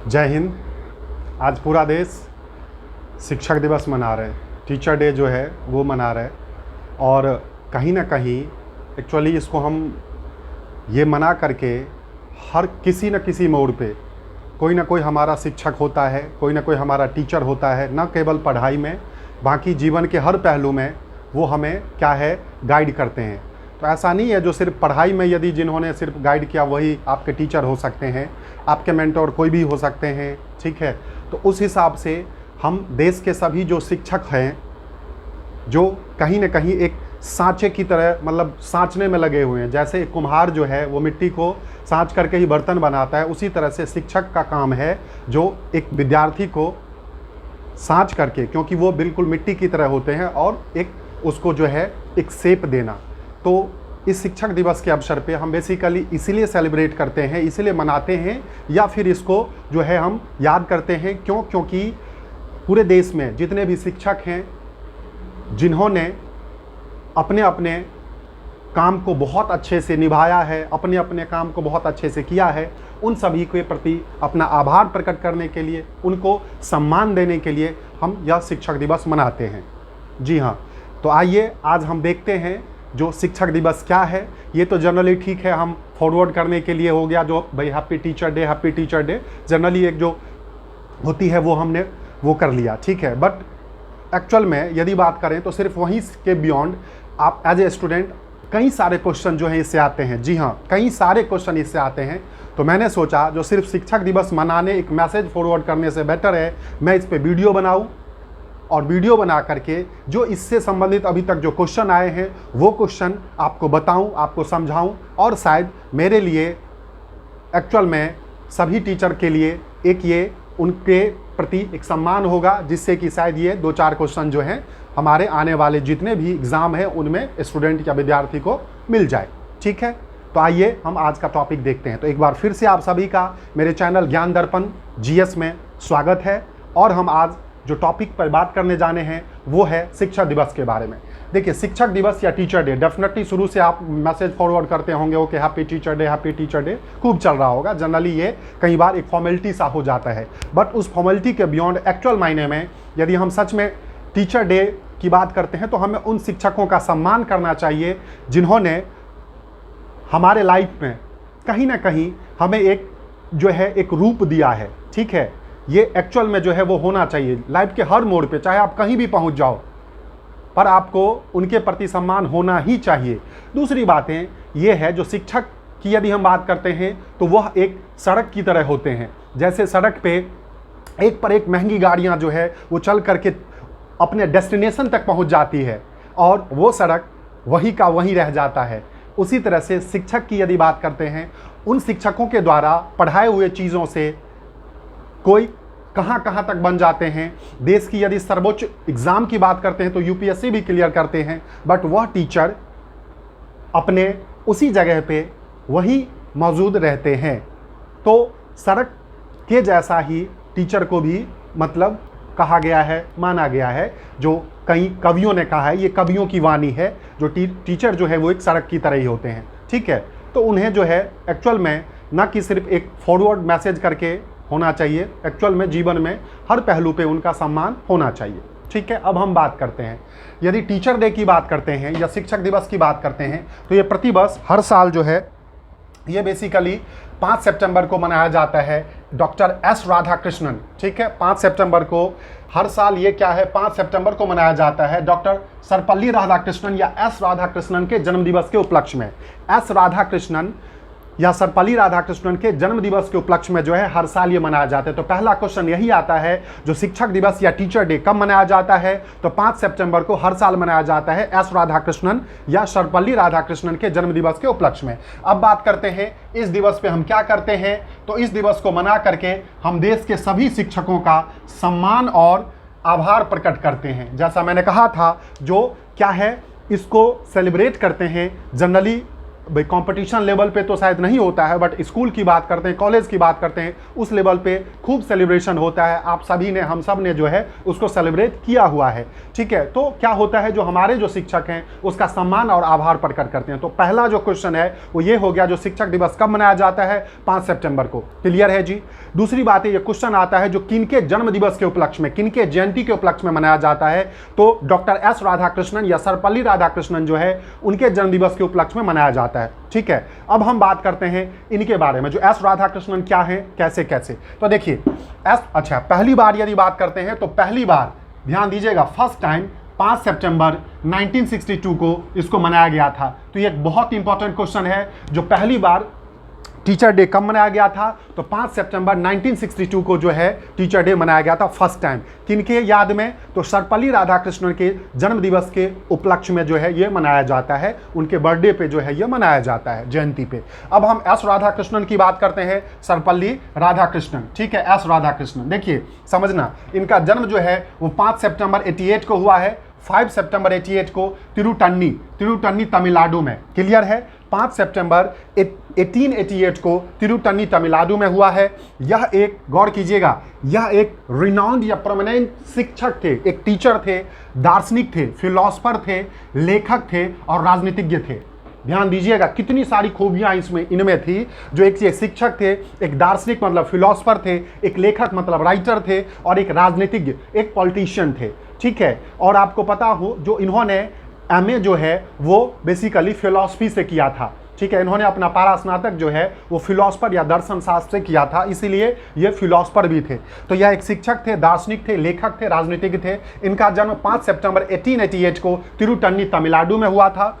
जय हिंद। आज पूरा देश शिक्षक दिवस मना रहे हैं, टीचर डे जो है वो मना रहे हैं। और कहीं ना कहीं एक्चुअली इसको हम ये मना करके हर किसी न किसी मोड़ पे कोई ना कोई हमारा शिक्षक होता है, कोई ना कोई हमारा टीचर होता है, न केवल पढ़ाई में बाकी जीवन के हर पहलू में वो हमें क्या है गाइड करते हैं। तो ऐसा नहीं है जो सिर्फ पढ़ाई में यदि जिन्होंने सिर्फ गाइड किया वही आपके टीचर हो सकते हैं, आपके मेंटोर कोई भी हो सकते हैं, ठीक है। तो उस हिसाब से हम देश के सभी जो शिक्षक हैं जो कहीं ना कहीं एक सांचे की तरह मतलब सांचने में लगे हुए हैं। जैसे एक कुम्हार जो है वो मिट्टी को सांच करके ही बर्तन बनाता है, उसी तरह से शिक्षक का काम है जो एक विद्यार्थी को सांच करके, क्योंकि वो बिल्कुल मिट्टी की तरह होते हैं, और एक उसको जो है एक शेप देना। तो इस शिक्षक दिवस के अवसर पे हम बेसिकली इसीलिए सेलिब्रेट करते हैं, इसीलिए मनाते हैं, या फिर इसको जो है हम याद करते हैं। क्योंकि पूरे देश में जितने भी शिक्षक हैं जिन्होंने अपने अपने काम को बहुत अच्छे से निभाया है, अपने अपने काम को बहुत अच्छे से किया है, उन सभी के प्रति अपना आभार प्रकट करने के लिए, उनको सम्मान देने के लिए हम यह शिक्षक दिवस मनाते हैं। जी हाँ, तो आइए आज हम देखते हैं जो शिक्षक दिवस क्या है। ये तो जनरली ठीक है, हम फॉरवर्ड करने के लिए हो गया जो भाई happy teacher day, happy teacher day generally एक जो होती है वो हमने वो कर लिया, ठीक है। बट एक्चुअल में यदि बात करें तो सिर्फ वहीं के बियॉन्ड आप एज ए स्टूडेंट कई सारे क्वेश्चन जो हैं इससे आते हैं। जी हाँ, कई सारे क्वेश्चन इससे आते हैं। तो मैंने सोचा जो सिर्फ शिक्षक दिवस मनाने एक मैसेज फॉरवर्ड करने से बेटर है मैं इस पर वीडियो बनाऊं, और वीडियो बना करके जो इससे संबंधित अभी तक जो क्वेश्चन आए हैं वो क्वेश्चन आपको बताऊं, आपको समझाऊं, और शायद मेरे लिए एक्चुअल में सभी टीचर के लिए एक ये उनके प्रति एक सम्मान होगा, जिससे कि शायद ये 2-4 क्वेश्चन जो हैं हमारे आने वाले जितने भी एग्ज़ाम हैं उनमें स्टूडेंट या विद्यार्थी को मिल जाए, ठीक है। तो आइए हम आज का टॉपिक देखते हैं। तो एक बार फिर से आप सभी का मेरे चैनल ज्ञान दर्पण जीएस में स्वागत है। और हम आज जो टॉपिक पर बात करने जाने हैं वो है शिक्षक दिवस के बारे में। देखिए, शिक्षक दिवस या टीचर डे डेफिनेटली शुरू से आप मैसेज फॉरवर्ड करते होंगे okay happy teacher day, happy teacher day खूब चल रहा होगा। जनरली ये कई बार एक फॉर्मेलिटी सा हो जाता है, बट उस फॉर्मेलिटी के बियॉन्ड एक्चुअल मायने में यदि हम सच में टीचर डे की बात करते हैं तो हमें उन शिक्षकों का सम्मान करना चाहिए जिन्होंने हमारे लाइफ में कहीं ना कहीं हमें एक जो है एक रूप दिया है, ठीक है। ये एक्चुअल में जो है वो होना चाहिए लाइफ के हर मोड़ पे, चाहे आप कहीं भी पहुंच जाओ, पर आपको उनके प्रति सम्मान होना ही चाहिए। दूसरी बातें ये है जो शिक्षक की यदि हम बात करते हैं तो वह एक सड़क की तरह होते हैं। जैसे सड़क पे एक पर एक महंगी गाड़ियां जो है वो चल करके अपने डेस्टिनेशन तक पहुंच जाती है और वो सड़क वही का वहीं रह जाता है। उसी तरह से शिक्षक की यदि बात करते हैं, उन शिक्षकों के द्वारा पढ़ाए हुए चीज़ों से कोई कहां कहां तक बन जाते हैं। देश की यदि सर्वोच्च एग्जाम की बात करते हैं तो यूपीएससी भी क्लियर करते हैं, बट वह टीचर अपने उसी जगह पे वही मौजूद रहते हैं। तो सड़क के जैसा ही टीचर को भी मतलब कहा गया है, माना गया है। जो कई कवियों ने कहा है, ये कवियों की वाणी है, जो टीचर जो है वो एक सड़क की तरह ही होते हैं, ठीक है। तो उन्हें जो है एक्चुअल में न कि सिर्फ एक फॉरवर्ड मैसेज करके होना चाहिए, एक्चुअल में जीवन में हर पहलू पे उनका सम्मान होना चाहिए, ठीक है। अब हम बात करते हैं, यदि टीचर डे की बात करते हैं या शिक्षक दिवस की बात करते हैं तो ये प्रतिवर्ष हर साल जो है ये बेसिकली 5 सितंबर को मनाया जाता है। डॉक्टर एस राधाकृष्णन, ठीक है, 5 सितंबर को हर साल ये क्या है 5 सितंबर को मनाया जाता है डॉक्टर सर्वपल्ली राधाकृष्णन या एस राधाकृष्णन के जन्मदिवस के उपलक्ष्य में। एस राधाकृष्णन या सर्वपल्ली राधाकृष्णन के जन्म दिवस के उपलक्ष्य में जो है हर साल ये मनाया जाता है। तो पहला क्वेश्चन यही आता है जो शिक्षक दिवस या टीचर डे कब मनाया जाता है, तो 5 सितंबर को हर साल मनाया जाता है एस राधाकृष्णन या सर्वपल्ली राधाकृष्णन के जन्म दिवस के उपलक्ष्य में। अब बात करते हैं इस दिवस पे हम क्या करते हैं। तो इस दिवस को मना करके हम देश के सभी शिक्षकों का सम्मान और आभार प्रकट करते हैं। जैसा मैंने कहा था जो क्या है इसको सेलिब्रेट करते हैं जनरली भाई कंपटीशन लेवल पे तो शायद नहीं होता है, बट स्कूल की बात करते हैं, कॉलेज की बात करते हैं, उस लेवल पे खूब सेलिब्रेशन होता है। आप सभी ने, हम सब ने जो है उसको सेलिब्रेट किया हुआ है। ठीक है, तो क्या होता है, जो हमारे जो शिक्षक हैं उसका सम्मान और आभार प्रकट करते हैं। तो पहला जो क्वेश्चन है वो ये हो गया, जो शिक्षक दिवस कब मनाया जाता है? 5 सितंबर को। क्लियर है जी। दूसरी बात है, ये क्वेश्चन आता है जो किनके जन्म दिवस के उपलक्ष्य में, किनके जयंती के उपलक्ष्य में मनाया जाता है? तो डॉक्टर एस राधाकृष्णन या सर्वपल्ली राधाकृष्णन जो है उनके जन्म दिवस के उपलक्ष्य में मनाया जाता है। ठीक है, अब हम बात करते हैं इनके बारे में, जो एस राधाकृष्णन क्या है, कैसे कैसे। तो देखिए अच्छा, पहली बार यदि बात करते हैं तो पहली बार ध्यान दीजिएगा, फर्स्ट टाइम 5 सितंबर 1962 को इसको मनाया गया था। तो ये एक बहुत इंपॉर्टेंट क्वेश्चन है, जो पहली बार टीचर डे कब मनाया गया था? तो 5 सितंबर 1962 को जो है टीचर डे मनाया गया था फर्स्ट टाइम। किनके याद में? तो सर्वपल्ली राधाकृष्णन के जन्म दिवस के उपलक्ष्य में जो है ये मनाया जाता है, उनके बर्थडे पे जो है ये मनाया जाता है, जयंती पे। अब हम एस राधाकृष्णन की बात करते हैं, सर्वपल्ली राधाकृष्णन। ठीक है, एस राधाकृष्णन, देखिए समझना, इनका जन्म जो है वो 5 सितंबर 88 को हुआ है, 5 सितंबर 88 को तिरुटन्नी तमिलनाडु में। क्लियर है, 5 सितंबर 1888 को तिरुटन्नी तमिलनाडु में हुआ है। यह एक, गौर कीजिएगा, यह एक रिनाउंड या प्रोमिनेंट शिक्षक थे, एक टीचर थे, दार्शनिक थे, फिलोसफर थे, लेखक थे और राजनीतिज्ञ थे। ध्यान दीजिएगा कितनी सारी खूबियां इनमें थी। जो एक शिक्षक थे, एक दार्शनिक मतलब फिलोसफर थे, एक लेखक मतलब राइटर थे, और एक राजनीतिज्ञ, एक पॉलिटिशियन थे। ठीक है, और आपको पता हो जो इन्होंने एमए जो है वो बेसिकली फिलॉसफी से किया था। ठीक है, इन्होंने अपना पारा स्नातक जो है वो फिलोसफर या दर्शन शास्त्र से किया था, इसीलिए ये फिलोसफर भी थे। तो यह एक शिक्षक थे, दार्शनिक थे, लेखक थे, राजनीतिज्ञ थे। इनका जन्म 5 सितंबर 1888 को तिरुटन्नी तमिलनाडु में हुआ था।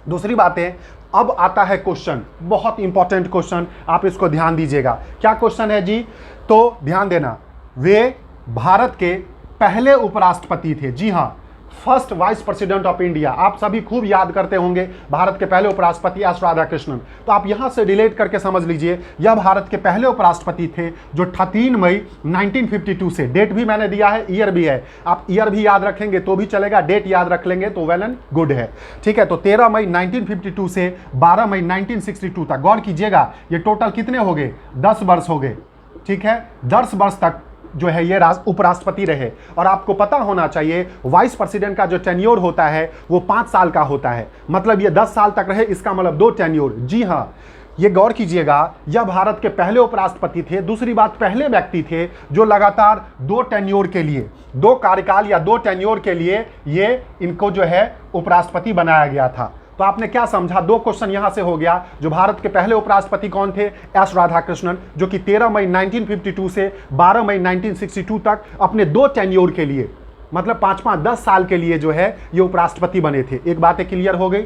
दूसरी बात है, अब आता है क्वेश्चन, बहुत इंपॉर्टेंट क्वेश्चन, आप इसको ध्यान दीजिएगा। क्या क्वेश्चन है जी? तो ध्यान देना, वे भारत के पहले उपराष्ट्रपति थे। जी हाँ, first vice president of India. आप सभी खूब याद करते होंगे भारत के पहले उपराष्ट्रपति एस राधाकृष्णन। तो आप यहां से रिलेट करके समझ लीजिए, यह भारत के पहले उपराष्ट्रपति थे जो 13 मई 1952 से, डेट भी मैंने दिया है, ईयर भी है, आप ईयर भी याद रखेंगे तो भी चलेगा, डेट याद रख लेंगे तो वेल एंड गुड है। ठीक है, तो 13 मई 1952 से 12 मई 1962 तक, गौर कीजिएगा ये टोटल कितने हो गए? 10 वर्ष हो गए। ठीक है, 10 वर्ष तक जो है ये उपराष्ट्रपति रहे। और आपको पता होना चाहिए वाइस प्रेसिडेंट का जो टेन्योर होता है वो 5 साल का होता है, मतलब ये 10 साल तक रहे, इसका मतलब 2 टेन्योर। जी हाँ, ये गौर कीजिएगा, यह भारत के पहले उपराष्ट्रपति थे। दूसरी बात, पहले व्यक्ति थे जो लगातार 2 टेन्योर के लिए, 2 कार्यकाल या 2 टेन्योर के लिए ये इनको जो है उपराष्ट्रपति बनाया गया था। तो आपने क्या समझा? 2 क्वेश्चन यहां से हो गया। जो भारत के पहले उपराष्ट्रपति कौन थे? एस राधाकृष्णन, जो कि 13 मई 1952 से 12 मई 1962 तक अपने 2 टेन्योर के लिए, मतलब 5-5 10 साल के लिए जो है ये उपराष्ट्रपति बने थे। एक बात क्लियर हो गई,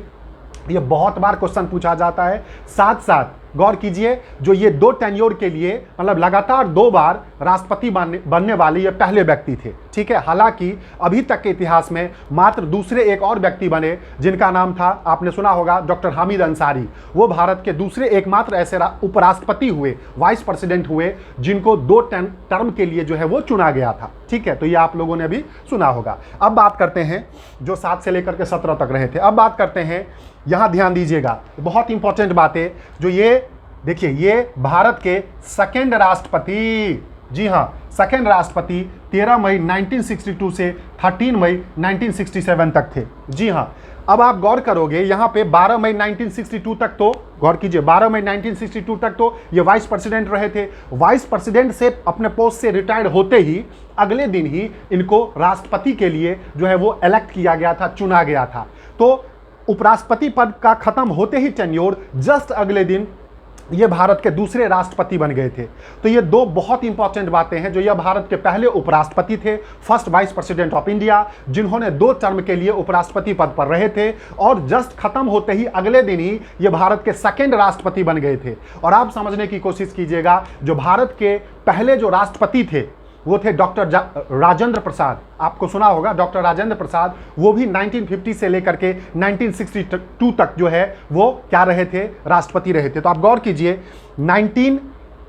ये बहुत बार क्वेश्चन पूछा जाता है। साथ साथ गौर कीजिए, जो ये 2 टेन्योर के लिए मतलब लगातार 2 बार राष्ट्रपति बनने वाले ये पहले व्यक्ति थे। ठीक है, हालांकि अभी तक के इतिहास में मात्र दूसरे एक और व्यक्ति बने, जिनका नाम था, आपने सुना होगा, डॉक्टर हामिद अंसारी। वो भारत के दूसरे एकमात्र ऐसे उपराष्ट्रपति हुए, वाइस प्रेसिडेंट हुए, जिनको 2 टर्म के लिए जो है वो चुना गया था। ठीक है, तो ये आप लोगों ने भी सुना होगा। अब बात करते हैं जो 7 से लेकर के 17 तक रहे थे। अब बात करते हैं, यहां ध्यान दीजिएगा, बहुत इंपॉर्टेंट बातें, जो ये देखिए, ये भारत के सेकंड राष्ट्रपति, जी हां, सेकंड राष्ट्रपति 13 मई 1962 से 13 मई 1967 तक थे। जी हां, अब आप गौर करोगे यहां पे 12 मई 1962 तक, तो गौर कीजिए 12 मई 1962 तक तो ये वाइस प्रेसिडेंट रहे थे। वाइस प्रेसिडेंट से अपने पोस्ट से रिटायर्ड होते ही अगले दिन ही इनको राष्ट्रपति के लिए जो है वो इलेक्ट किया गया था, चुना गया था। तो उपराष्ट्रपति पद का खत्म होते ही टेन्योर, जस्ट अगले दिन ये भारत के दूसरे राष्ट्रपति बन गए थे। तो ये 2 बहुत इंपॉर्टेंट बातें हैं, जो यह भारत के पहले उपराष्ट्रपति थे, first vice president of India, जिन्होंने 2 टर्म के लिए उपराष्ट्रपति पद पर रहे थे, और जस्ट खत्म होते ही अगले दिन ही ये भारत के सेकंड राष्ट्रपति बन गए थे। और आप समझने की कोशिश कीजिएगा, जो भारत के पहले जो राष्ट्रपति थे वो थे डॉक्टर राजेंद्र प्रसाद। आपको सुना होगा डॉक्टर राजेंद्र प्रसाद, वो भी 1950 से लेकर के 1962 तक जो है वो क्या रहे थे? राष्ट्रपति रहे थे। तो आप गौर कीजिए,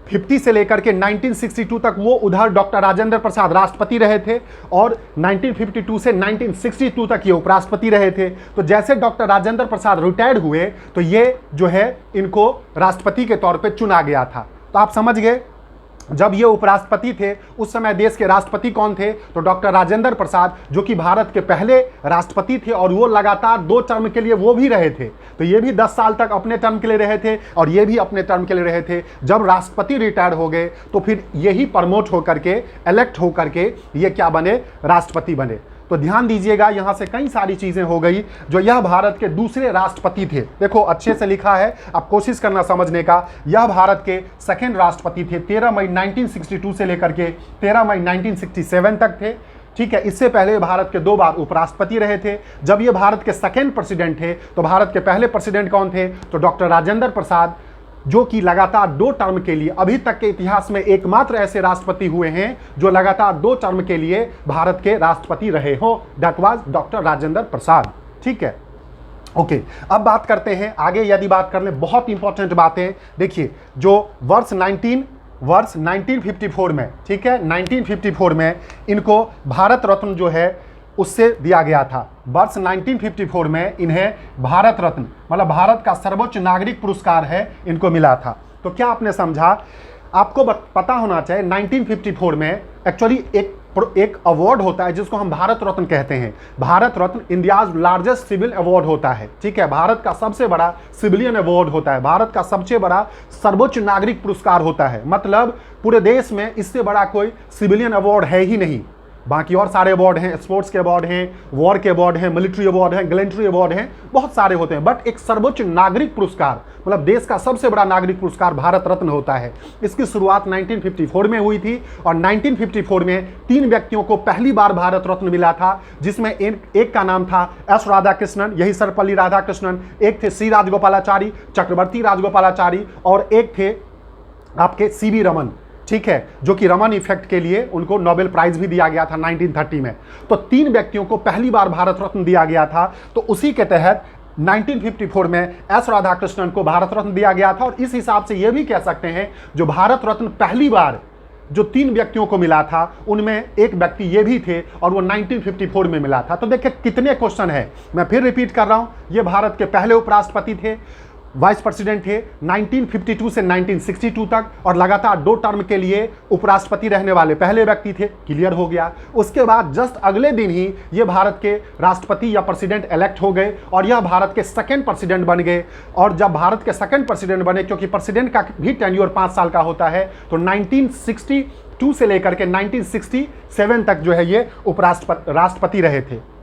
1950 से लेकर के 1962 तक वो उधर डॉक्टर राजेंद्र प्रसाद राष्ट्रपति रहे थे और 1952 से 1962 तक ये उपराष्ट्रपति रहे थे। तो जैसे डॉक्टर राजेंद्र प्रसाद रिटायर्ड हुए तो ये जो है इनको राष्ट्रपति के तौर पे चुना गया था। तो आप समझ गए, जब ये उपराष्ट्रपति थे उस समय देश के राष्ट्रपति कौन थे? तो डॉक्टर राजेंद्र प्रसाद, जो कि भारत के पहले राष्ट्रपति थे और वो लगातार 2 टर्म के लिए वो भी रहे थे। तो ये भी 10 साल तक अपने टर्म के लिए रहे थे और ये भी अपने टर्म के लिए रहे थे। जब राष्ट्रपति रिटायर हो गए तो फिर यही प्रमोट होकर के, इलेक्ट होकर के ये क्या बने? राष्ट्रपति बने। तो ध्यान दीजिएगा, यहां से कई सारी चीजें हो गई जो यह भारत के दूसरे राष्ट्रपति थे। देखो अच्छे से लिखा है, आप कोशिश करना समझने का। यह भारत के सेकंड राष्ट्रपति थे, 13 मई 1962 से लेकर के 13 मई 1967 तक थे। ठीक है, इससे पहले भारत के 2 बार उपराष्ट्रपति रहे थे। जब ये भारत के सेकंड प्रेसिडेंट थे तो भारत के पहले प्रेसिडेंट कौन थे? तो डॉक्टर राजेंद्र प्रसाद, जो कि लगातार 2 टर्म के लिए, अभी तक के इतिहास में एकमात्र ऐसे राष्ट्रपति हुए हैं जो लगातार 2 टर्म के लिए भारत के राष्ट्रपति रहे हो। That was doctor Rajendra Prasad. ठीक है, ओके। अब बात करते हैं आगे, यदि बात कर लें, बहुत इंपॉर्टेंट बातें देखिए। जो वर्ष 1954 में, ठीक है, 1954 में इनको भारत रत्न जो है उससे दिया गया था। वर्ष 1954 में इन्हें भारत रत्न, मतलब भारत का सर्वोच्च नागरिक पुरस्कार है, इनको मिला था। तो क्या आपने समझा? आपको पता होना चाहिए 1954 में एक्चुअली एक अवार्ड होता है जिसको हम भारत रत्न कहते हैं। Bharat Ratna India's largest civil award होता है। ठीक है, भारत का सबसे बड़ा सिविलियन अवार्ड होता है, भारत का सबसे बड़ा सर्वोच्च नागरिक पुरस्कार होता है। मतलब पूरे देश में इससे बड़ा कोई सिविलियन अवार्ड है ही नहीं। बाकी और सारे अवार्ड हैं, स्पोर्ट्स के अवार्ड हैं, वॉर के अवार्ड हैं, मिलिट्री अवार्ड हैं, गैलेंट्री अवार्ड हैं, बहुत सारे होते हैं, बट एक सर्वोच्च नागरिक पुरस्कार, मतलब देश का सबसे बड़ा नागरिक पुरस्कार भारत रत्न होता है। इसकी शुरुआत 1954 में हुई थी और 1954 में 3 व्यक्तियों को पहली बार भारत रत्न मिला था, जिसमें एक का नाम था एस राधाकृष्णन, यही सर्वपल्ली राधाकृष्णन, एक थे सी राजगोपालाचारी, चक्रवर्ती राजगोपालाचारी, और एक थे आपके सीवी रमन। ठीक है, जो कि रमन इफेक्ट के लिए उनको नोबेल प्राइज भी दिया गया था 1930 में। तो 3 व्यक्तियों को पहली बार भारत रत्न दिया गया था। तो उसी के तहत 1954 में एस राधाकृष्णन को भारत रत्न दिया गया था। और इस हिसाब से यह भी कह सकते हैं जो भारत रत्न पहली बार जो 3 व्यक्तियों को मिला था उनमें एक व्यक्ति ये भी थे और वो 1954 में मिला था। तो देखिए कितने क्वेश्चन है, मैं फिर रिपीट कर रहा हूं। ये भारत के पहले उपराष्ट्रपति थे, वाइस प्रेसिडेंट थे 1952 से 1962 तक, और लगातार 2 टर्म के लिए उपराष्ट्रपति रहने वाले पहले व्यक्ति थे। क्लियर हो गया। उसके बाद जस्ट अगले दिन ही ये भारत के राष्ट्रपति या प्रेसिडेंट इलेक्ट हो गए और यह भारत के सेकंड प्रेसिडेंट बन गए। और जब भारत के सेकंड प्रेसिडेंट बने, क्योंकि प्रेसिडेंट का भी टेन्योर 5 साल का होता है, तो 1962 से लेकर के 1967 तक जो है ये राष्ट्रपति रहे थे।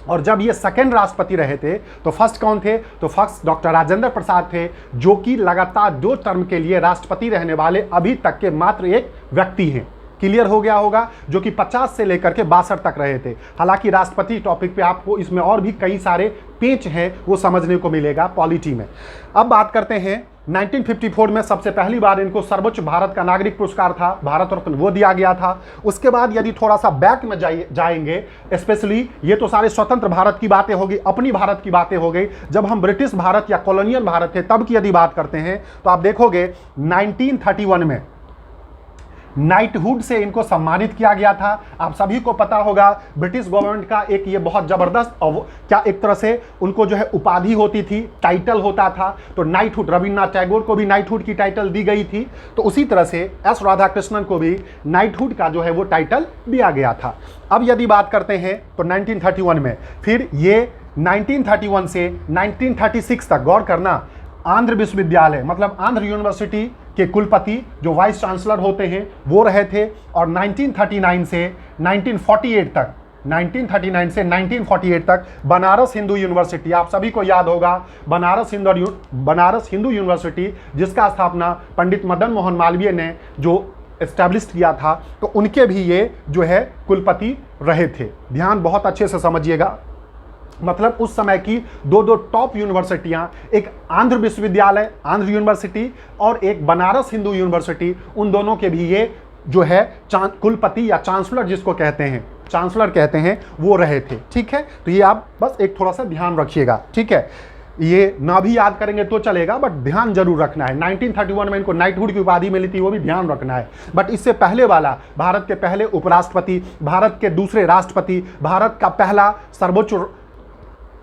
और जब ये सेकंड राष्ट्रपति रहे थे तो फर्स्ट कौन थे? तो फर्स्ट डॉक्टर राजेंद्र प्रसाद थे, जो कि लगातार 2 टर्म के लिए राष्ट्रपति रहने वाले अभी तक के मात्र एक व्यक्ति हैं। क्लियर हो गया होगा, जो कि 50 से लेकर के 62 तक रहे थे। हालांकि राष्ट्रपति टॉपिक पे आपको इसमें और भी कई सारे पेच हैं, वो समझने को मिलेगा पॉलिटी में। अब बात करते हैं 1954 में सबसे पहली बार इनको सर्वोच्च भारत का नागरिक पुरस्कार था, भारत रत्न, वो दिया गया था। उसके बाद यदि थोड़ा सा बैक में जाएंगे, स्पेशली ये तो सारे स्वतंत्र भारत की बातें हो गई, अपनी भारत की बातें हो गई। जब हम ब्रिटिश भारत या कॉलोनियल भारत थे तब की यदि बात करते हैं तो आप देखोगे 1931 में नाइटहुड से इनको सम्मानित किया गया था। आप सभी को पता होगा ब्रिटिश गवर्नमेंट का एक ये बहुत जबरदस्त क्या एक तरह से उनको जो है उपाधि होती थी, टाइटल होता था। तो नाइटहुड, रविन्द्रनाथ टैगोर को भी नाइटहुड की टाइटल दी गई थी, तो उसी तरह से एस राधाकृष्णन को भी नाइटहुड का जो है वो टाइटल दिया गया था। अब यदि बात करते हैं तो 1931 में, फिर ये 1931 से 1936 तक, गौर करना, आंध्र विश्वविद्यालय मतलब आंध्र यूनिवर्सिटी के कुलपति जो वाइस चांसलर होते हैं वो रहे थे। और 1939 से 1948 तक बनारस हिंदू यूनिवर्सिटी, आप सभी को याद होगा बनारस हिंदू यूनिवर्सिटी, जिसका स्थापना पंडित मदन मोहन मालवीय ने जो एस्टैब्लिश किया था, तो उनके भी ये जो है कुलपति रहे थे। ध्यान बहुत अच्छे से समझिएगा। मतलब उस समय की 2 टॉप यूनिवर्सिटियां, एक आंध्र विश्वविद्यालय, आंध्र यूनिवर्सिटी, और एक बनारस हिंदू यूनिवर्सिटी, उन दोनों के भी ये जो है कुलपति या चांसलर जिसको कहते हैं, चांसलर कहते हैं, वो रहे थे। ठीक है, तो ये आप बस एक थोड़ा सा ध्यान रखिएगा। ठीक है, ये ना भी याद करेंगे तो चलेगा, बट ध्यान जरूर रखना है। 1931 में इनको नाइटहुड की उपाधि मिली थी, वो भी ध्यान रखना है। बट इससे पहले वाला, भारत के पहले उपराष्ट्रपति, भारत के दूसरे राष्ट्रपति, भारत का पहला सर्वोच्च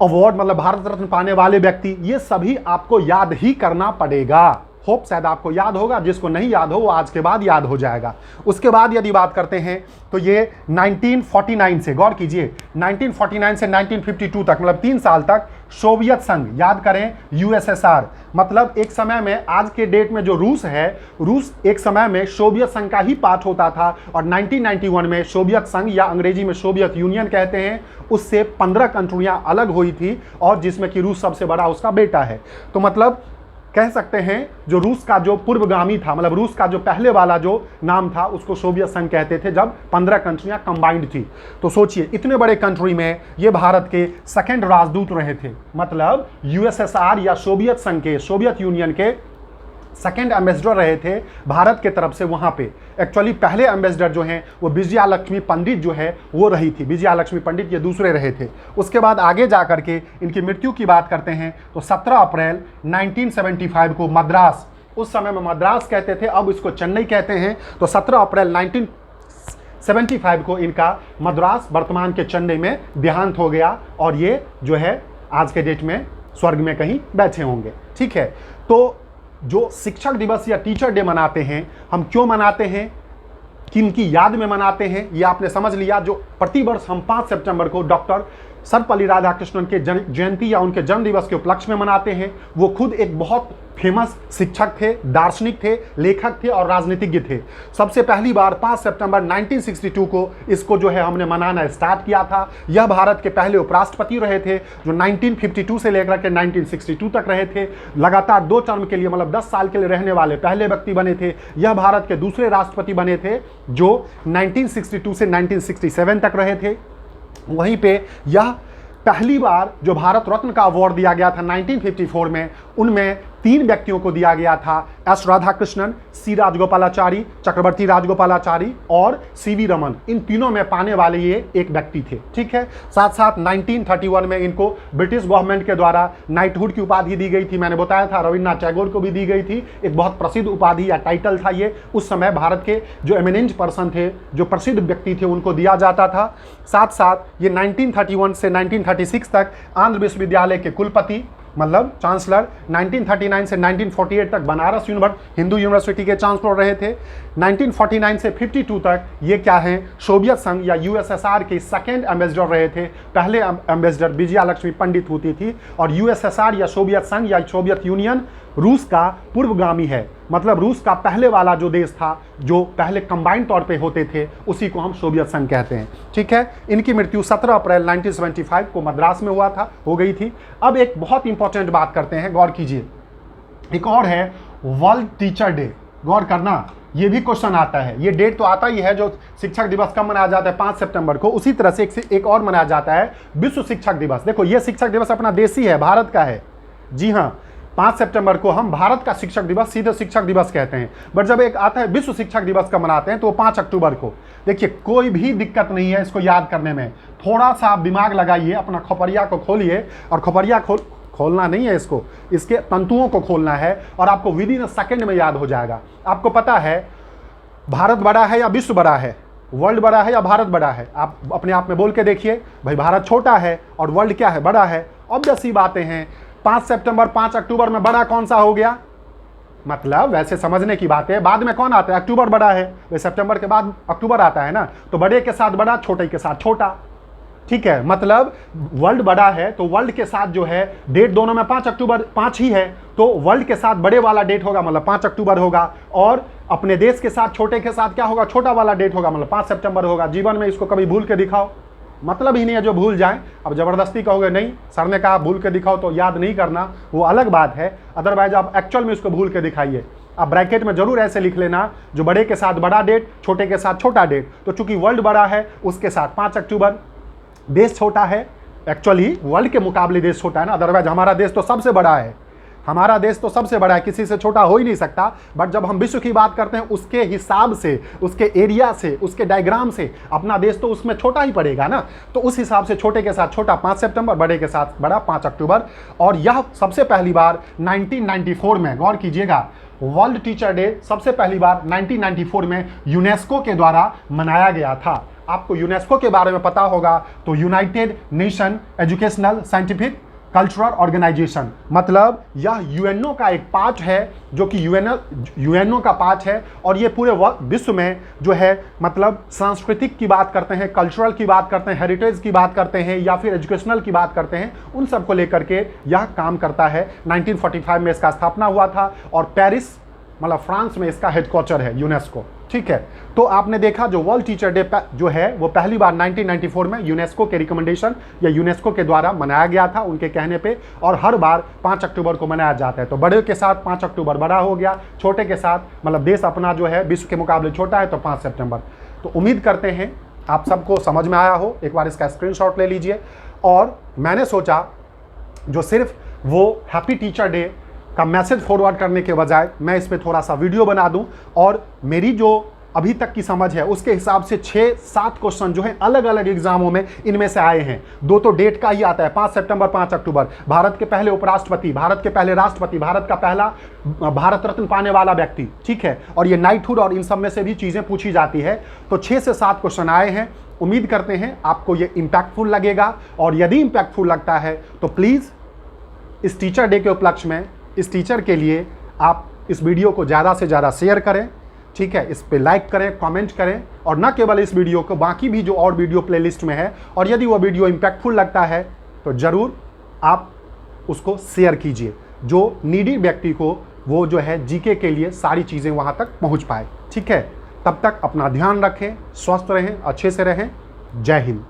अवार्ड मतलब भारत रत्न पाने वाले व्यक्ति, ये सभी आपको याद ही करना पड़ेगा। होप शायद आपको याद होगा, जिसको नहीं याद हो वो आज के बाद याद हो जाएगा। उसके बाद यदि बात करते हैं तो ये 1949 से, गौर कीजिए, 1949 से 1952 तक मतलब 3 साल तक सोवियत संघ, याद करें यूएसएसआर, मतलब एक समय में, आज के डेट में जो रूस है, रूस एक समय में सोवियत संघ का ही पार्ट होता था। और 1991 में सोवियत संघ या अंग्रेजी में सोवियत यूनियन कहते हैं, उससे 15 कंट्रियां अलग हुई थी, और जिसमें कि रूस सबसे बड़ा उसका बेटा है। तो मतलब कह सकते हैं जो रूस का जो पूर्वगामी था, मतलब रूस का जो पहले वाला जो नाम था, उसको सोवियत संघ कहते थे, जब 15 कंट्रियां कंबाइंड थी। तो सोचिए, इतने बड़े कंट्री में ये भारत के सेकंड राजदूत रहे थे, मतलब यूएसएसआर या सोवियत संघ के, सोवियत यूनियन के सेकंड एम्बेसडर रहे थे भारत के तरफ से वहां पे। एक्चुअली पहले एम्बेसडर जो हैं वो विजया लक्ष्मी पंडित जो है वो रही थी, विजया लक्ष्मी पंडित ये दूसरे रहे थे। उसके बाद आगे जा करके इनकी मृत्यु की बात करते हैं तो 17 अप्रैल 1975 को मद्रास, उस समय में मद्रास कहते थे, अब इसको चेन्नई कहते हैं, तो 17 अप्रैल 1975 को इनका मद्रास वर्तमान के चेन्नई में देहांत हो गया, और ये जो है आज के डेट में स्वर्ग में कहीं बैठे होंगे। ठीक है, तो जो शिक्षक दिवस या टीचर डे मनाते हैं, हम क्यों मनाते हैं, किनकी याद में मनाते हैं, ये आपने समझ लिया। जो प्रतिवर्ष हम 5 सितंबर को डॉक्टर सर्वपल्ली राधाकृष्णन के जयंती या उनके जन्म दिवस के उपलक्ष्य में मनाते हैं। वो खुद एक बहुत फेमस शिक्षक थे, दार्शनिक थे, लेखक थे और राजनीतिज्ञ थे। सबसे पहली बार 5 सितंबर 1962 को इसको जो है हमने मनाना स्टार्ट किया था। यह भारत के पहले उपराष्ट्रपति रहे थे, जो 1952 से लेकर के 1962 तक रहे थे। लगातार 2 टर्म के लिए मतलब 10 साल के लिए रहने वाले पहले व्यक्ति बने थे। यह भारत के दूसरे राष्ट्रपति बने थे, जो 1962 से 1967 तक रहे थे। वहीं पे यह पहली बार जो भारत रत्न का अवार्ड दिया गया था 1954 में, उनमें 3 व्यक्तियों को दिया गया था, एस राधाकृष्णन, सी राजगोपालाचारी, चक्रवर्ती राजगोपालाचारी और सीवी रमन। इन तीनों में पाने वाले ये एक व्यक्ति थे। ठीक है, साथ साथ 1931 में इनको ब्रिटिश गवर्नमेंट के द्वारा नाइटहुड की उपाधि दी गई थी। मैंने बताया था रविन्द्रनाथ टैगोर को भी दी गई थी, एक बहुत प्रसिद्ध उपाधि या टाइटल था ये। उस समय भारत के जो एमिनेंट पर्सन थे, जो प्रसिद्ध व्यक्ति थे, उनको दिया जाता था। साथ साथ ये 1931 से 1936 तक आंध्र विश्वविद्यालय के कुलपति मतलब चांसलर, 1939 से 1948 तक बनारस हिंदू यूनिवर्सिटी के चांसलर रहे थे। 1949 से 52 तक ये क्या हैं, सोवियत संघ या यूएसएसआर के सेकंड एम्बेसडर रहे थे। पहले एम्बेसडर विजया लक्ष्मी पंडित होती थी, और यूएसएसआर या सोवियत संघ या सोवियत यूनियन रूस का पूर्वगामी है, मतलब रूस का पहले वाला जो देश था, जो पहले कंबाइंड तौर पे होते थे, उसी को हम सोवियत संघ कहते हैं। ठीक है, इनकी मृत्यु 17 अप्रैल 1975 को मद्रास में हो गई थी। अब एक बहुत इंपॉर्टेंट बात करते हैं, गौर कीजिए, एक और है वर्ल्ड टीचर डे। गौर करना, ये भी क्वेश्चन आता है। ये डेट तो आता ही है, जो शिक्षक दिवस कब मनाया जाता है 5 सितंबर को, उसी तरह से एक और मनाया जाता है विश्व शिक्षक दिवस। देखो, ये शिक्षक दिवस अपना देशी है, भारत का है। जी हाँ, 5 सितंबर को हम भारत का शिक्षक दिवस सीधे शिक्षक दिवस कहते हैं, बट जब एक आता है विश्व शिक्षक दिवस का मनाते हैं तो वो 5 अक्टूबर को। देखिए, कोई भी दिक्कत नहीं है इसको याद करने में, थोड़ा सा आप दिमाग लगाइए, अपना खोपड़िया को खोलिए, और खोपड़िया खोलना नहीं है इसको, इसके तंतुओं को खोलना है, और आपको विद इन सेकंड में याद हो जाएगा। आपको पता है भारत बड़ा है या विश्व बड़ा है, वर्ल्ड बड़ा है या भारत बड़ा है? आप अपने आप में बोल के देखिए, भाई भारत छोटा है और वर्ल्ड क्या है, बड़ा है। ऑब्वियस सी बातें हैं। 5 सितंबर 5 अक्टूबर में बड़ा कौन सा हो गया, मतलब वैसे समझने की बात है। बाद में कौन आता है, अक्टूबर बड़ा है, वैसे सितंबर के बाद अक्टूबर आता है ना, तो बड़े के साथ बड़ा, छोटे के साथ छोटा। ठीक है, मतलब वर्ल्ड बड़ा है तो वर्ल्ड के साथ जो है डेट दोनों में 5 अक्टूबर 5 ही है, तो वर्ल्ड के साथ बड़े वाला डेट होगा मतलब 5 अक्टूबर होगा, और अपने देश के साथ छोटे के साथ क्या होगा, छोटा वाला डेट होगा मतलब 5 सितंबर होगा। जीवन में इसको कभी भूल के दिखाओ, मतलब ही नहीं है जो भूल जाएं। अब जबरदस्ती कहोगे नहीं, सर ने कहा भूल के दिखाओ तो याद नहीं करना, वो अलग बात है। अदरवाइज आप एक्चुअल में इसको भूल के दिखाइए। आप ब्रैकेट में जरूर ऐसे लिख लेना, जो बड़े के साथ बड़ा डेट, छोटे के साथ छोटा डेट। तो चूंकि वर्ल्ड बड़ा है उसके साथ 5 अक्टूबर, देश छोटा है, एक्चुअली वर्ल्ड के मुकाबले देश छोटा है ना, अदरवाइज हमारा देश तो सबसे बड़ा है। हमारा देश तो सबसे बड़ा है, किसी से छोटा हो ही नहीं सकता, बट जब हम विश्व की बात करते हैं उसके हिसाब से, उसके एरिया से, उसके डायग्राम से अपना देश तो उसमें छोटा ही पड़ेगा ना। तो उस हिसाब से छोटे के साथ छोटा 5 सितंबर, बड़े के साथ बड़ा 5 अक्टूबर। और यह सबसे पहली बार 1994 में, गौर कीजिएगा, वर्ल्ड टीचर डे सबसे पहली बार 1994 में यूनेस्को के द्वारा मनाया गया था। आपको यूनेस्को के बारे में पता होगा तो United Nation Educational Scientific Cultural Organization, मतलब यह यूएनओ का एक पार्ट है, जो कि यूएनओ का पार्ट है। और ये पूरे विश्व में जो है मतलब सांस्कृतिक की बात करते हैं, कल्चरल की बात करते हैं, हेरिटेज की बात करते हैं, या फिर एजुकेशनल की बात करते हैं, उन सब को लेकर के यह काम करता है। 1945 में इसका स्थापना हुआ था और पेरिस मतलब फ्रांस में इसका हेडक्वार्टर है यूनेस्को, ठीक है। तो आपने देखा जो वर्ल्ड टीचर डे जो है वो पहली बार 1994 में यूनेस्को के रिकमेंडेशन या यूनेस्को के द्वारा मनाया गया था, उनके कहने पे, और हर बार 5 अक्टूबर को मनाया जाता है। तो बड़े के साथ 5 अक्टूबर बड़ा हो गया, छोटे के साथ मतलब देश अपना जो है विश्व के मुकाबले छोटा है तो 5 सितंबर। तो उम्मीद करते हैं आप सबको समझ में आया हो। एक बार इसका स्क्रीनशॉट ले लीजिए। और मैंने सोचा जो सिर्फ वो हैप्पी टीचर डे का मैसेज फॉरवर्ड करने के बजाय मैं इस पर थोड़ा सा वीडियो बना दूं, और मेरी जो अभी तक की समझ है उसके हिसाब से 6-7 क्वेश्चन जो है अलग अलग एग्जामों में इनमें से आए हैं। दो तो डेट का ही आता है, 5 सितंबर 5 अक्टूबर, भारत के पहले उपराष्ट्रपति, भारत के पहले राष्ट्रपति, भारत का पहला भारत रत्न पाने वाला व्यक्ति, ठीक है। और ये नाइटहुड और इन सब में से भी चीज़ें पूछी जाती है। तो 6 से 7 क्वेश्चन आए हैं। उम्मीद करते हैं आपको ये इम्पैक्टफुल लगेगा, और यदि इम्पैक्टफुल लगता है तो प्लीज़ इस टीचर डे के उपलक्ष्य में इस टीचर के लिए आप इस वीडियो को ज़्यादा से ज़्यादा शेयर करें, ठीक है। इस पे लाइक करें, कमेंट करें, और न केवल इस वीडियो को, बाकी भी जो और वीडियो प्लेलिस्ट में है, और यदि वो वीडियो इम्पैक्टफुल लगता है तो ज़रूर आप उसको शेयर कीजिए, जो नीडी व्यक्ति को वो जो है जीके के लिए सारी चीज़ें वहाँ तक पहुँच पाए, ठीक है। तब तक अपना ध्यान रखें, स्वस्थ रहें, अच्छे से रहें। जय हिंद।